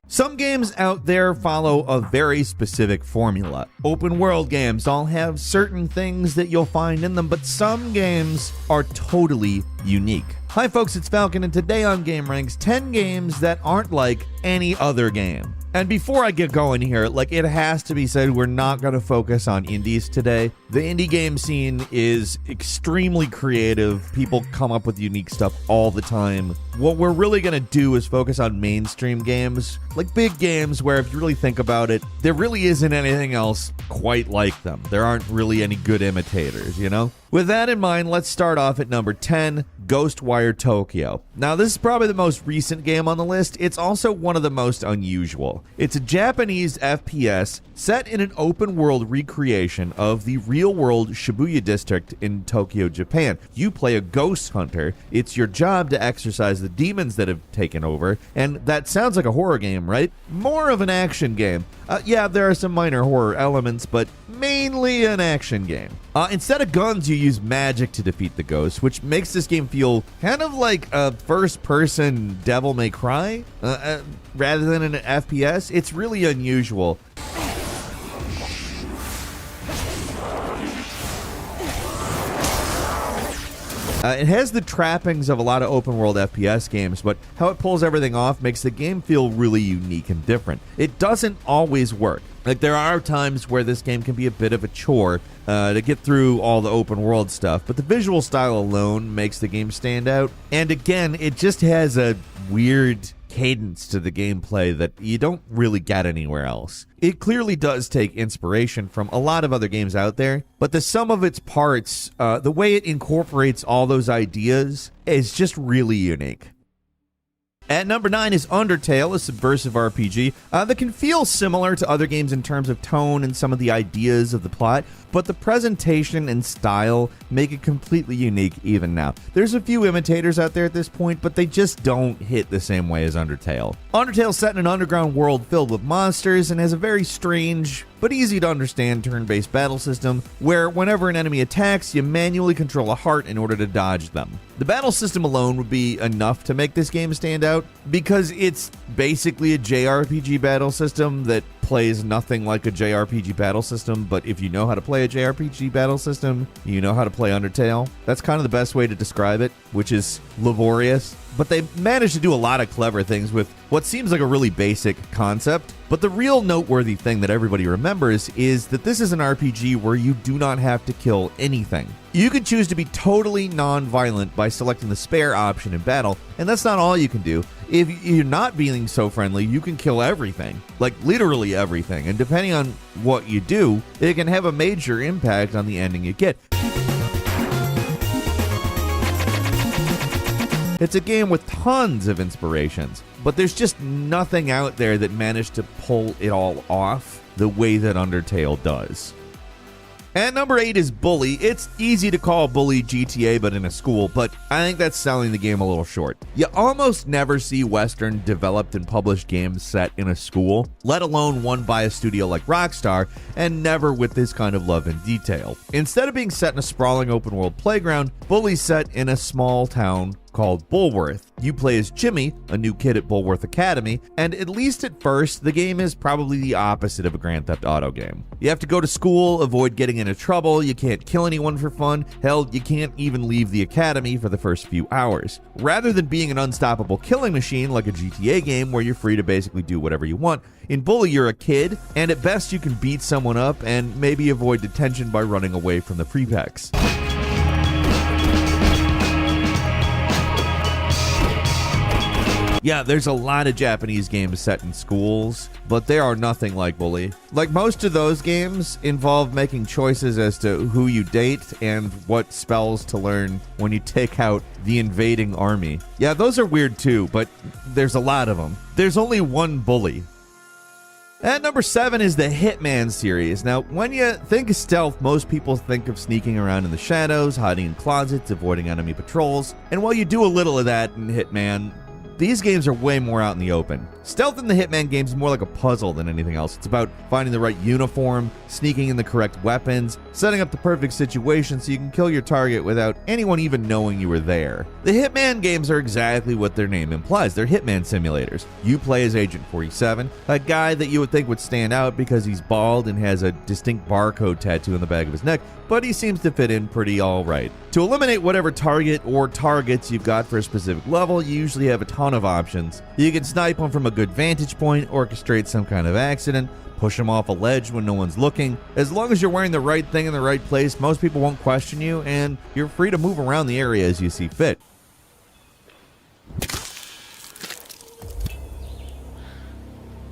Some games out there follow a very specific formula. Open world games all have certain things that you'll find in them, but some games are totally unique. Hi folks, it's Falcon, and today on Game Ranks, 10 games that aren't like any other game. And before I get going here, it has to be said, we're not going to focus on indies today. The indie game scene is extremely creative. People come up with unique stuff all the time. What we're really going to do is focus on mainstream games, like big games where if you really think about it, there really isn't anything else quite like them. There aren't really any good imitators, you know? With that in mind, let's start off at number 10, Ghostwire Tokyo. Now, this is probably the most recent game on the list. It's also one of the most unusual. It's a Japanese FPS set in an open-world recreation of the real-world Shibuya district in Tokyo, Japan. You play a ghost hunter. It's your job to exorcise the demons that have taken over, and that sounds like a horror game, right? More of an action game. Yeah, there are some minor horror elements, but mainly an action game. Instead of guns, you use magic to defeat the ghosts, which makes this game feel kind of like a first-person Devil May Cry, rather than an FPS. It's really unusual. It has the trappings of a lot of open-world FPS games, but how it pulls everything off makes the game feel really unique and different. It doesn't always work. There are times where this game can be a bit of a chore to get through all the open-world stuff, but the visual style alone makes the game stand out. And again, it just has a weird cadence to the gameplay that you don't really get anywhere else. It clearly does take inspiration from a lot of other games out there, but the sum of its parts, the way it incorporates all those ideas, is just really unique. At number 9 is Undertale, a subversive RPG that can feel similar to other games in terms of tone and some of the ideas of the plot, but the presentation and style make it completely unique even now. There's a few imitators out there at this point, but they just don't hit the same way as Undertale. Undertale's set in an underground world filled with monsters and has a very strange but easy to understand turn-based battle system where whenever an enemy attacks, you manually control a heart in order to dodge them. The battle system alone would be enough to make this game stand out because it's basically a JRPG battle system that plays nothing like a JRPG battle system, but if you know how to play a JRPG battle system, you know how to play Undertale. That's kind of the best way to describe it, which is laborious. But they managed to do a lot of clever things with what seems like a really basic concept. But the real noteworthy thing that everybody remembers is that this is an RPG where you do not have to kill anything. You can choose to be totally non-violent by selecting the spare option in battle, and that's not all you can do. If you're not being so friendly, you can kill everything, like literally everything, and depending on what you do, it can have a major impact on the ending you get. It's a game with tons of inspirations, but there's just nothing out there that managed to pull it all off the way that Undertale does. At number 8 is Bully. It's easy to call Bully GTA but in a school, but I think that's selling the game a little short. You almost never see Western developed and published games set in a school, let alone one by a studio like Rockstar, and never with this kind of love and detail. Instead of being set in a sprawling open world playground, Bully's set in a small town called Bulworth. You play as Jimmy, a new kid at Bulworth Academy, and at least at first, the game is probably the opposite of a Grand Theft Auto game. You have to go to school, avoid getting into trouble, you can't kill anyone for fun, hell, you can't even leave the academy for the first few hours. Rather than being an unstoppable killing machine like a GTA game where you're free to basically do whatever you want, in Bully you're a kid, and at best you can beat someone up and maybe avoid detention by running away from the prefects. Yeah, there's a lot of Japanese games set in schools, but they are nothing like Bully. Like most of those games involve making choices as to who you date and what spells to learn when you take out the invading army. Yeah, those are weird too, but there's a lot of them. There's only one Bully. At number 7 is the Hitman series. Now, when you think of stealth, most people think of sneaking around in the shadows, hiding in closets, avoiding enemy patrols. And while you do a little of that in Hitman, these games are way more out in the open. Stealth in the Hitman games is more like a puzzle than anything else. It's about finding the right uniform, sneaking in the correct weapons, setting up the perfect situation so you can kill your target without anyone even knowing you were there. The Hitman games are exactly what their name implies. They're Hitman simulators. You play as Agent 47, a guy that you would think would stand out because he's bald and has a distinct barcode tattoo on the back of his neck, but he seems to fit in pretty alright. To eliminate whatever target or targets you've got for a specific level, you usually have a ton of options. You can snipe them from a good vantage point, orchestrate some kind of accident, push them off a ledge when no one's looking. As long as you're wearing the right thing in the right place, most people won't question you, and you're free to move around the area as you see fit.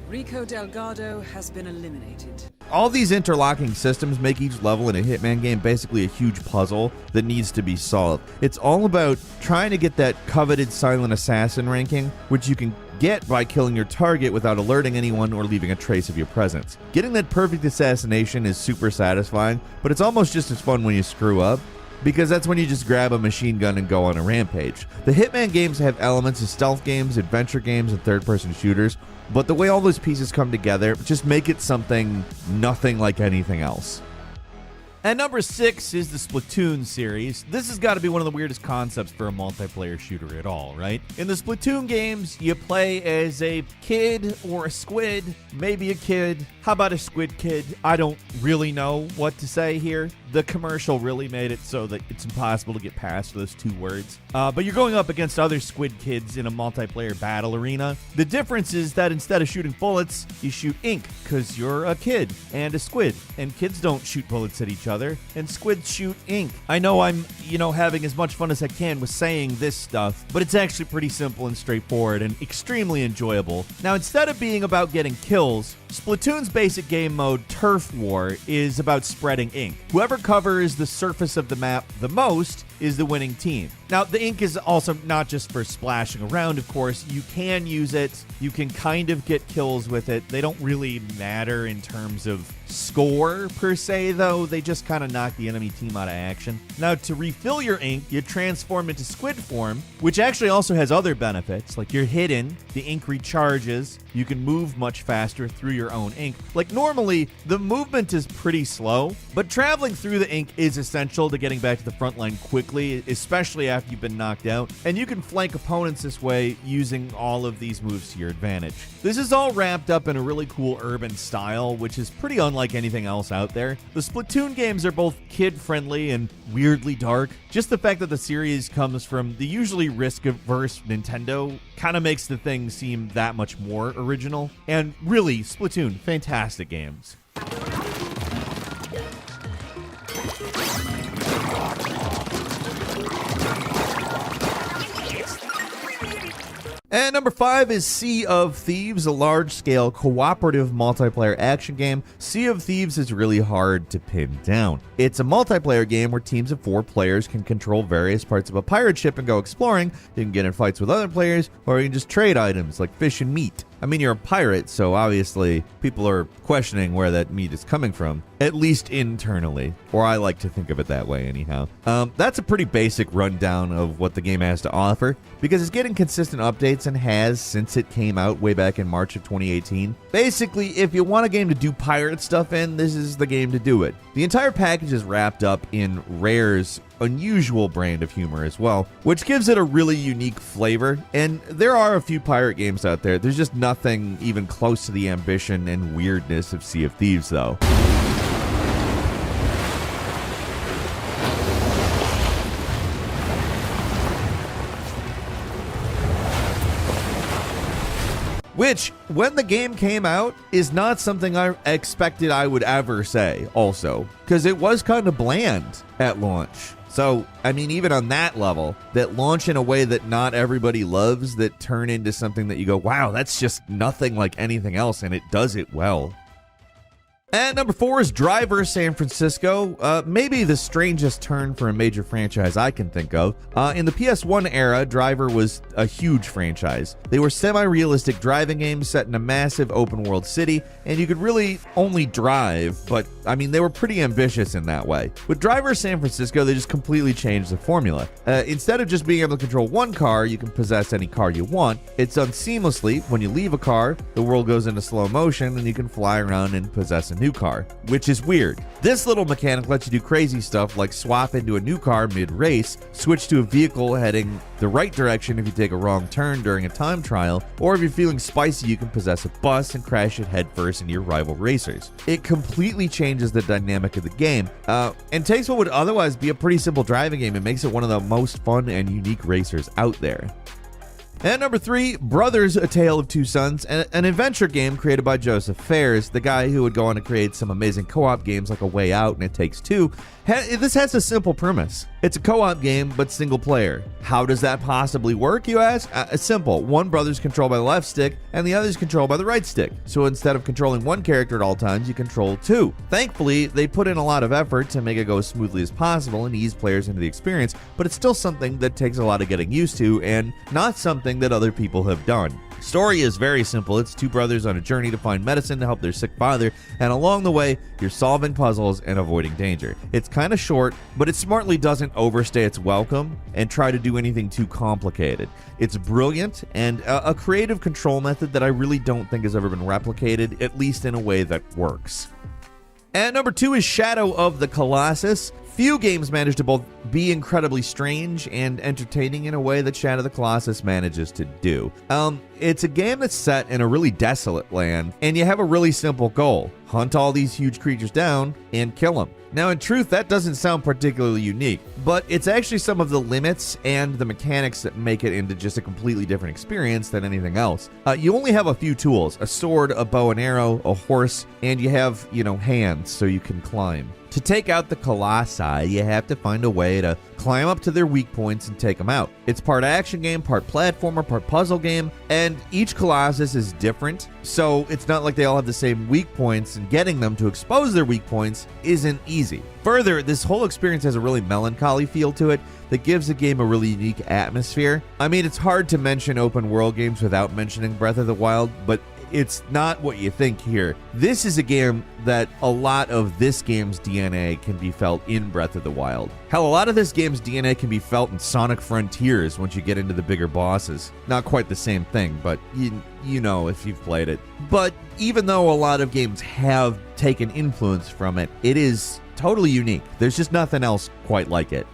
Rico Delgado has been eliminated. All these interlocking systems make each level in a Hitman game basically a huge puzzle that needs to be solved. It's all about trying to get that coveted silent assassin ranking, which you can get by killing your target without alerting anyone or leaving a trace of your presence. Getting that perfect assassination is super satisfying, but it's almost just as fun when you screw up, because that's when you just grab a machine gun and go on a rampage. The Hitman games have elements of stealth games, adventure games, and third-person shooters, but the way all those pieces come together just make it something nothing like anything else. And number 6 is the Splatoon series. This has got to be one of the weirdest concepts for a multiplayer shooter at all, right? In the Splatoon games, you play as a kid or a squid, maybe a kid. How about a squid kid? I don't really know what to say here. The commercial really made it so that it's impossible to get past those two words. But you're going up against other squid kids in a multiplayer battle arena. The difference is that instead of shooting bullets, you shoot ink, because you're a kid and a squid. And kids don't shoot bullets at each other, and squids shoot ink. I know I'm, having as much fun as I can with saying this stuff, but it's actually pretty simple and straightforward and extremely enjoyable. Now, instead of being about getting kills, Splatoon's basic game mode, Turf War, is about spreading ink. Whoever covers the surface of the map the most is the winning team. Now, the ink is also not just for splashing around, of course. You can use it. You can kind of get kills with it. They don't really matter in terms of score, per se, though. They just kind of knock the enemy team out of action. Now, to refill your ink, you transform into squid form, which actually also has other benefits. Like, you're hidden, the ink recharges, you can move much faster through your own ink. Like, normally, the movement is pretty slow, but traveling through the ink is essential to getting back to the front line quickly, especially after you've been knocked out, and you can flank opponents this way using all of these moves to your advantage. This is all wrapped up in a really cool urban style, which is pretty unlike anything else out there. The Splatoon games are both kid-friendly and weirdly dark. Just the fact that the series comes from the usually risk-averse Nintendo kind of makes the thing seem that much more original. And really, Splatoon, fantastic games. And number 5 is Sea of Thieves, a large-scale cooperative multiplayer action game. Sea of Thieves is really hard to pin down. It's a multiplayer game where teams of 4 players can control various parts of a pirate ship and go exploring. You can get in fights with other players, or you can just trade items like fish and meat. I mean, you're a pirate, so obviously people are questioning where that meat is coming from, at least internally, or I like to think of it that way anyhow. That's a pretty basic rundown of what the game has to offer, because it's getting consistent updates and has since it came out way back in March of 2018. Basically, if you want a game to do pirate stuff in, this is the game to do it. The entire package is wrapped up in Rare's unusual brand of humor as well, which gives it a really unique flavor. And there are a few pirate games out there. There's just nothing even close to the ambition and weirdness of Sea of Thieves, though. Which, when the game came out, is not something I expected I would ever say, also, because it was kind of bland at launch. So, I mean, even on that level, that launch in a way that not everybody loves, that turn into something that you go, wow, that's just nothing like anything else, and it does it well. And number 4 is Driver San Francisco, maybe the strangest turn for a major franchise I can think of. In the PS1 era, Driver was a huge franchise. They were semi-realistic driving games set in a massive open-world city, and you could really only drive, but I mean, they were pretty ambitious in that way. With Driver San Francisco, they just completely changed the formula. Instead of just being able to control one car, you can possess any car you want. It's done seamlessly. When you leave a car, the world goes into slow motion, and you can fly around and possess a new car, which is weird. This little mechanic lets you do crazy stuff like swap into a new car mid-race, switch to a vehicle heading the right direction if you take a wrong turn during a time trial, or if you're feeling spicy, you can possess a bus and crash it headfirst into your rival racers. It completely changes the dynamic of the game, and takes what would otherwise be a pretty simple driving game and makes it one of the most fun and unique racers out there. And number 3, Brothers: A Tale of Two Sons, an adventure game created by Joseph Fares, the guy who would go on to create some amazing co-op games like A Way Out and It Takes Two. This has a simple premise. It's a co-op game, but single player. How does that possibly work, you ask? It's simple. One brother's controlled by the left stick, and the other's controlled by the right stick. So instead of controlling one character at all times, you control two. Thankfully, they put in a lot of effort to make it go as smoothly as possible and ease players into the experience, but it's still something that takes a lot of getting used to, and not something that other people have done. Story is very simple. It's two brothers on a journey to find medicine to help their sick father, and along the way, you're solving puzzles and avoiding danger. It's kind of short, but it smartly doesn't overstay its welcome and try to do anything too complicated. It's brilliant and a creative control method that I really don't think has ever been replicated, at least in a way that works. And number 2 is Shadow of the Colossus. Few games manage to both be incredibly strange and entertaining in a way that Shadow of the Colossus manages to do. It's a game that's set in a really desolate land, and you have a really simple goal: hunt all these huge creatures down and kill them. Now, in truth, that doesn't sound particularly unique, but it's actually some of the limits and the mechanics that make it into just a completely different experience than anything else. You only have a few tools: a sword, a bow and arrow, a horse, and you have, hands so you can climb. To take out the Colossi, you have to find a way to climb up to their weak points and take them out. It's part action game, part platformer, part puzzle game, and each Colossus is different, so it's not like they all have the same weak points, and getting them to expose their weak points isn't easy. Further, this whole experience has a really melancholy feel to it that gives the game a really unique atmosphere. I mean, it's hard to mention open world games without mentioning Breath of the Wild, but it's not what you think here. This is a game that a lot of this game's DNA can be felt in Breath of the Wild. Hell, a lot of this game's DNA can be felt in Sonic Frontiers once you get into the bigger bosses. Not quite the same thing, but you know if you've played it. But even though a lot of games have taken influence from it, it is totally unique. There's just nothing else quite like it.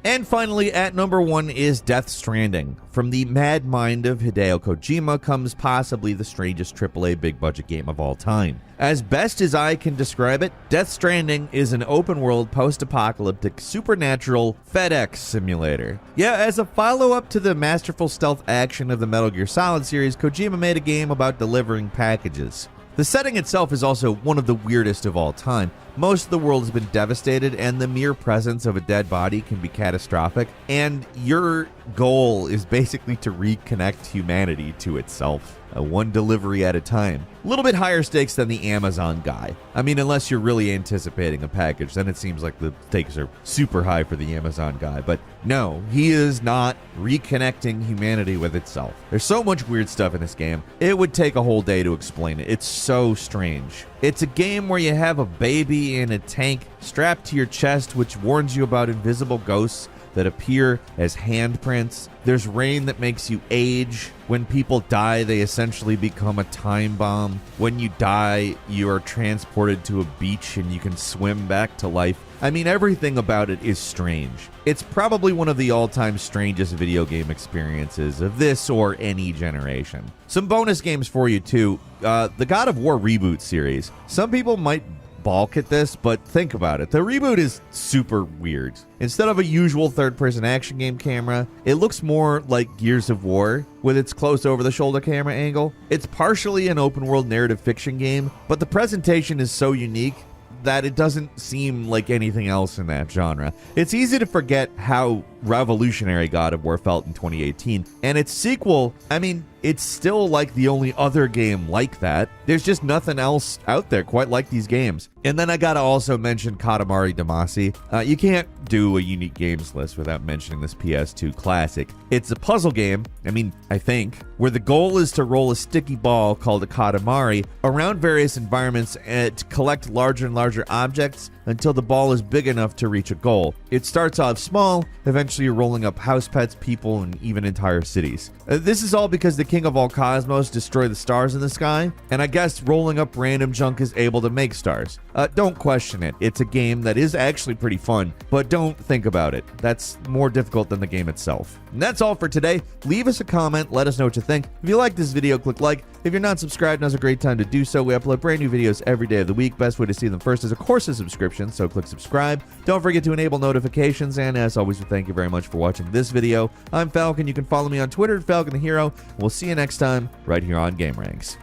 And finally, at number 1 is Death Stranding. From the mad mind of Hideo Kojima comes possibly the strangest AAA big-budget game of all time. As best as I can describe it, Death Stranding is an open-world, post-apocalyptic, supernatural FedEx simulator. Yeah, as a follow-up to the masterful stealth action of the Metal Gear Solid series, Kojima made a game about delivering packages. The setting itself is also one of the weirdest of all time. Most of the world has been devastated, and the mere presence of a dead body can be catastrophic, and your goal is basically to reconnect humanity to itself, one delivery at a time. A little bit higher stakes than the Amazon guy. I mean, unless you're really anticipating a package, then it seems like the stakes are super high for the Amazon guy. But no, he is not reconnecting humanity with itself. There's so much weird stuff in this game, it would take a whole day to explain it. It's so strange. It's a game where you have a baby in a tank strapped to your chest, which warns you about invisible ghosts that appear as handprints. There's rain that makes you age. When people die, they essentially become a time bomb. When you die, you are transported to a beach and you can swim back to life. I mean, everything about it is strange. It's probably one of the all-time strangest video game experiences of this or any generation. Some bonus games for you, too. The God of War reboot series. Some people might balk at this, but think about it. The reboot is super weird. Instead of a usual third-person action game camera, it looks more like Gears of War with its close over-the-shoulder camera angle. It's partially an open-world narrative fiction game, but the presentation is so unique that it doesn't seem like anything else in that genre. It's easy to forget how revolutionary God of War felt in 2018, and its sequel, I mean, it's still like the only other game like that. There's just nothing else out there quite like these games. And then I gotta also mention Katamari Damacy. You can't do a unique games list without mentioning this PS2 classic. It's a puzzle game, I think, where the goal is to roll a sticky ball called a Katamari around various environments and to collect larger and larger objects until the ball is big enough to reach a goal. It starts off small, eventually you're rolling up house pets, people, and even entire cities. This is all because the king of all cosmos destroyed the stars in the sky, and I guess rolling up random junk is able to make stars. Don't question it. It's a game that is actually pretty fun, but don't think about it. That's more difficult than the game itself. And that's all for today. Leave us a comment, let us know what you think. If you like this video, click like. If you're not subscribed, now's a great time to do so. We upload brand new videos every day of the week. Best way to see them first is, of course, a subscription, so click subscribe. Don't forget to enable notifications, and as always, we thank you very much for watching this video. I'm Falcon. You can follow me on Twitter at Falcon the Hero. We'll see you next time right here on Game Ranks.